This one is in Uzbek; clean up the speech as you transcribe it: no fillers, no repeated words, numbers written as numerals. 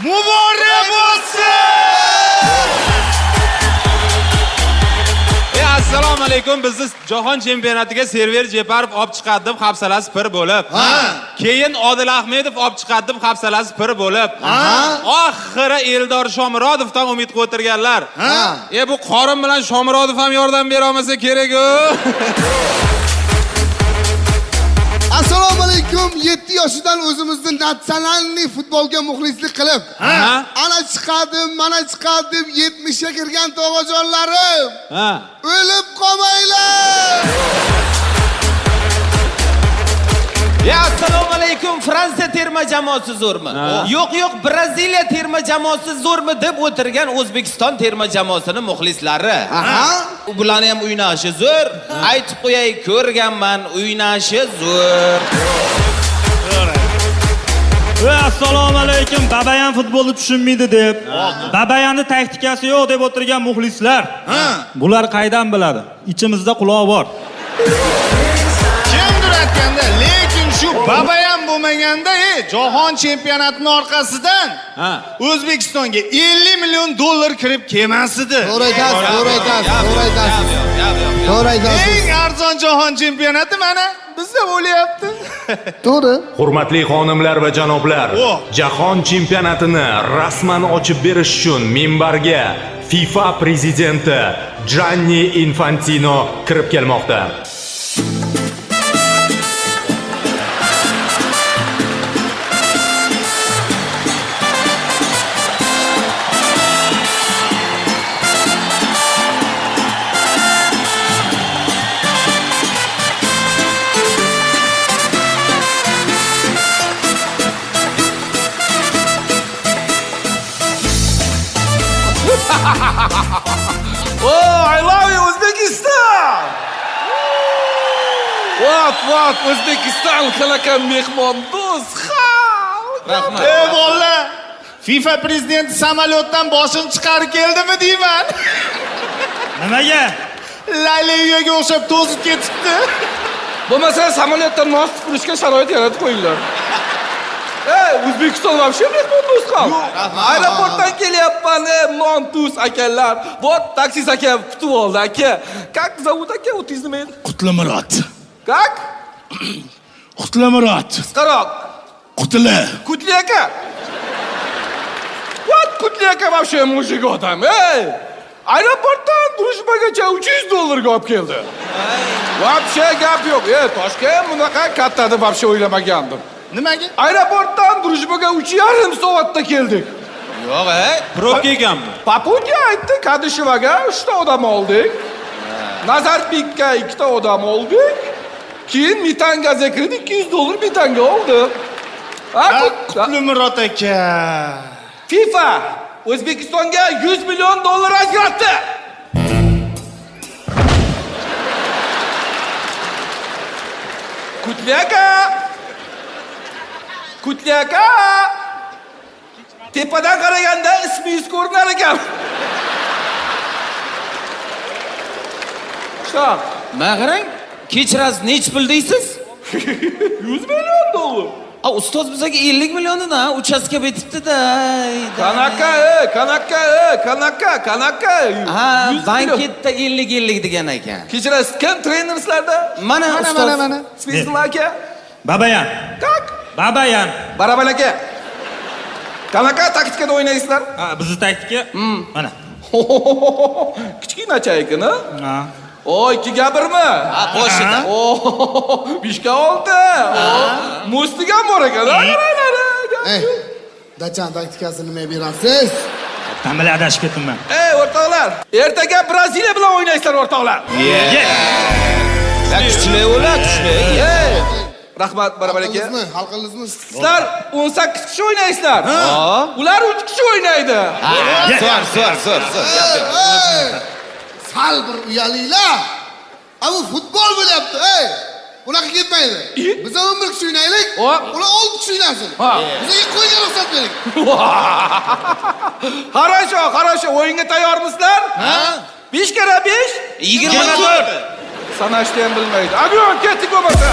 Muborak bo'lsin! Assalomu alaykum. Bizni jahon chempionatiga Server Jeparov olib chiqadi deb hafsalasi pir bo'lib. Keyin Odil Ahmedov olib chiqadi deb hafsalasi pir bo'lib. Oxiri Eldor Shomurodovdan umid qilib o'tirganlar. Bu qorin bilan Shomurodov ham yordam bera olmasa kerak-ku. Assalomu alaykum. 7 yoshidan o'zimizni natsionalniy futbolga muxlislik qilib, ana chiqadim, mana chiqadim, 70 ga kirgan tog'ajonlarim. O'lib qolmaylar. Assalomu alaykum. Fransiya terma jamoasi zo'rmi? Yo'q, Braziliya terma jamoasi zo'rmi deb o'tirgan O'zbekiston terma jamoasining muxlislari. Bularni ham o'ynashi zo'r. Aytib qo'yay, ko'rganman, o'ynashi zo'r. Assalomu alaykum. Babayan futbolni tushunmaydi deb, Babayanning taktikasi yo'q deb o'tirgan muxlislar. Bular qaydan biladi? Ichimizda quloq bor. Kimdir aytganda, lekin shu Babayan bo'lmaganda, jahon chempionatining orqasidan O'zbekistonga 50 million dollar kirib kelmasdi. To'g'ri aytasiz. Eng arzon jahon chempionati mana bizda bo'lyapti. To'g'ri. Hurmatli xonimlar va janoblar, jahon chempionatini rasman ochib berish uchun minbarga FIFA prezidenti Gianni Infantino kirib kelmoqda. I love you, Uzbekistan! What, O'zbekiston qanaqa mehmondo'st xalq. Rahmat. Bolalar, FIFA prezidenti samolyotdan boshini chiqarib keldimi deyman. Nimaga? La Ligaga o'xshab to'zib ketibdi. Bo'lmasa samolyotdan nos purishga sharoit yaratib qo'yinglar. O'zbekiston вообще mehmondo'st xalq. Aeroportdan kelyapman, non-tuz akalar. Вот taksi aka kutib oldi aka. Как зовут aka o'tingizni? Qutlamurod. Как? Qutlamurod. Qisqaroq. Qutli. Kutli aka. Вот Kutli aka вообще mujik odam. Aeroportdan Drushbagacha 300 dollarga olib keldi. Вообще gap yo'q. Toshkent bunaqa katta deb вообще o'ylamagandim. Nimaga? Aeroportdan Drushbaga 3,5 soatda keldik. Yo'q, probka ekanmi? Paputya aytdi, Kadishevaga 3 ta odam oldik. Nazarbekka 2 ta odam oldik. Keyin Mitangaga kirdik, 200 dollar Mitanga oldi. Qutlimurod aka. FIFA O'zbekistonga 100 million dollar ajratdi. Kutli aka. Tepadan qaraganda ismingiz ko'rinar ekan. Shunaqa. Mag'rang, kechirasiz, nech pul deysiz? 100 million dollar. Ustoz bizga 50 millionidan uchastka betibdi-da. Kanaka. Banketda 50 degan ekan. Kechirasiz, kim trenerslarda? Mana ustoz. Ismingiz nima aka? Babayan. Kak? Babayan. Baraban aka. Qanaqa taktikada o'ynaysizlar? Bizni taktika mana. Kichkinacha ekan, ha? Ha. 2 ga 1mi? Qo'shida. 5 ga 6. Mustiga bor ekan. Dachan taktikasini nima berasiz? Tamil adashib ketdim. O'rtoqlar, ertaga Braziliya bilan o'ynaysizlar, o'rtoqlar. Kuchli ular, kuchli. Rahmat, Baraban aka. Hal qildingizmi? Sizlar 18 kishi o'ynaysizlar. Ular 3 kishi o'ynaydi. So'r. Sal bir uyalinglar. Bu futbol bo'lyapti, Unaqa ketmaydi. Biz 11 kishi o'ynaylik. Ular 6 kishi o'ynasin. Bizga qo'yga ruxsat bering. Хорошо. O'yinga tayyormisizlar? 5 kara 5? 24. Sanashni ham bilmaydi. Avion ketdik bo'lmasa.